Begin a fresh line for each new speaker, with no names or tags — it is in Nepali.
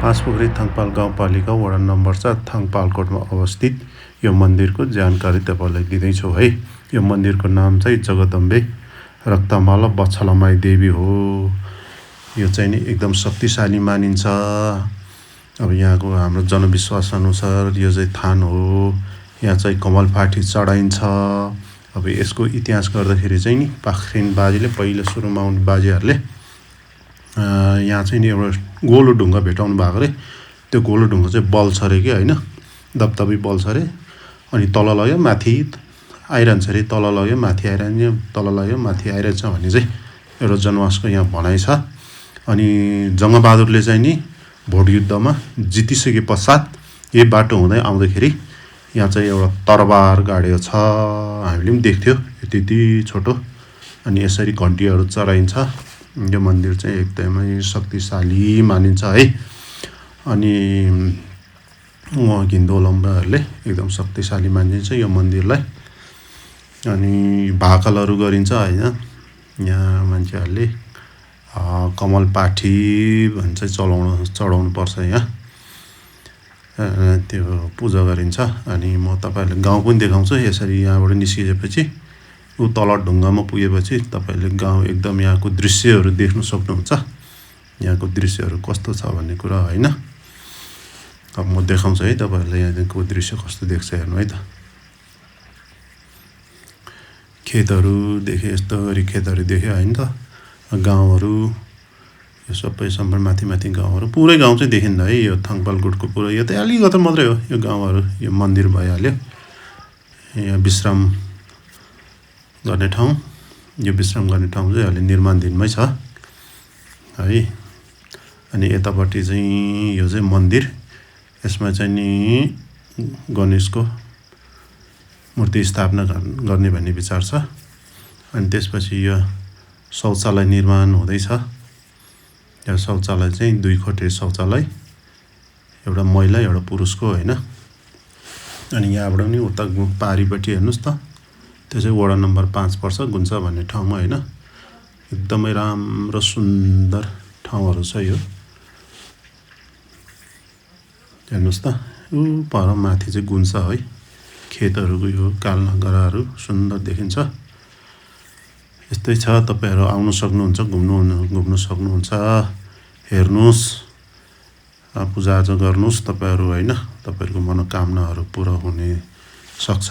पाँचपोखरी थाङपाल गाउँपालिका वडा नम्बर 4 थाङपालकोटमा अवस्थित यो मन्दिरको जानकारी तपाईँलाई दिँदैछु है। यो मन्दिरको नाम चाहिँ जगदम्बे रक्तमाला बच्छलामाई देवी हो। यो चाहिँ नि एकदम शक्तिशाली मानिन्छ। अब यहाँको हाम्रो जनविश्वास अनुसार यो चाहिँ थान हो। यहाँ चाहिँ कमलपाठी चढाइन्छ। अब यसको इतिहास गर्दाखेरि चाहिँ नि पाखरिन बाजेले पहिलो सुरुमा आउने बाजेहरूले यहाँ चाहिँ नि एउटा गोलो ढुङ्गा भेटाउनु भएको रे। त्यो गोलो ढुङ्गा चाहिँ बल्छ अरे कि होइन, दबदबी बल्छ अरे। अनि तल लग्यो माथि आइरहन्छ अरे, तल लग्यो माथि आइरहन्छ, तल लग्यो माथि आइरहन्छ भन्ने चाहिँ एउटा जनवासको यहाँ भनाइ छ। अनि जङ्गबहादुरले चाहिँ नि भोट युद्धमा जितिसके पश्चात यही बाटो हुँदै आउँदाखेरि यहाँ चाहिँ एउटा तरबार गाडेको छ, हामीले पनि देख्थ्यो, यति छोटो। अनि यसरी घन्टीहरू चढाइन्छ। यो मन्दिर चाहिँ एकदमै शक्तिशाली मानिन्छ है। अनि उहाँ हिन्दोलम्बाहरूले एकदम शक्तिशाली मानिन्छ यो मन्दिरलाई। अनि भाकलहरू गरिन्छ होइन। यहाँ मान्छेहरूले कमलपाठी भन्छ चढाउनु पर्छ यहाँ, त्यो पूजा गरिन्छ। अनि म तपाईँहरूलाई गाउँ पनि देखाउँछु। यसरी यहाँबाट निस्किएपछि ऊ तल ढुङ्गामा पुगेपछि तपाईँले गाउँ एकदम यहाँको दृश्यहरू देख्न सक्नुहुन्छ। यहाँको दृश्यहरू कस्तो छ भन्ने कुरा होइन। अब म देखाउँछु है तपाईँहरूलाई यहाँको दृश्य कस्तो देख्छ हेर्नु है त। खेतहरू देखेँ, यस्तो गरी खेतहरू देख्यो होइन त। गाउँहरू यो सबै सम्पूर्ण माथि गाउँहरू, पुरै गाउँ चाहिँ देखिन्न है। यो थाङपालकोटको पुरै यो त अलिकति मात्रै हो यो गाउँहरू। यो मन्दिर भइहाल्यो। यहाँ विश्राम गर्ने ठाउँ, यो विश्राम गर्ने ठाउँ चाहिँ अहिले निर्माणधीनमै छ है। अनि यतापट्टि चाहिँ यो चाहिँ मन्दिर, यसमा चाहिँ नि गणेशको मूर्ति स्थापना गर्ने भन्ने विचार छ। अनि त्यसपछि यो शौचालय निर्माण हुँदैछ। यो शौचालय चाहिँ 2 कोठे शौचालय, एउटा महिला एउटा पुरुषको होइन। अनि यहाँबाट पनि उता पारिपट्टि हेर्नुहोस् त, त्यो चाहिँ वडा नम्बर 5 पर्छ, गुन्चा भन्ने ठाउँमा होइन। एकदमै राम्रो सुन्दर ठाउँहरू छ यो, हेर्नुहोस् त। ऊ पर माथि चाहिँ गुन्चा है, खेतहरूको यो कालनगराहरू सुन्दर देखिन्छ। यस्तै छ, तपाईँहरू आउनु सक्नुहुन्छ, घुम्नु सक्नुहुन्छ। हेर्नुहोस्, पूजाआजा गर्नुहोस् तपाईँहरू होइन। तपाईँहरूको मनोकामनाहरू पुरा हुने सक्छ।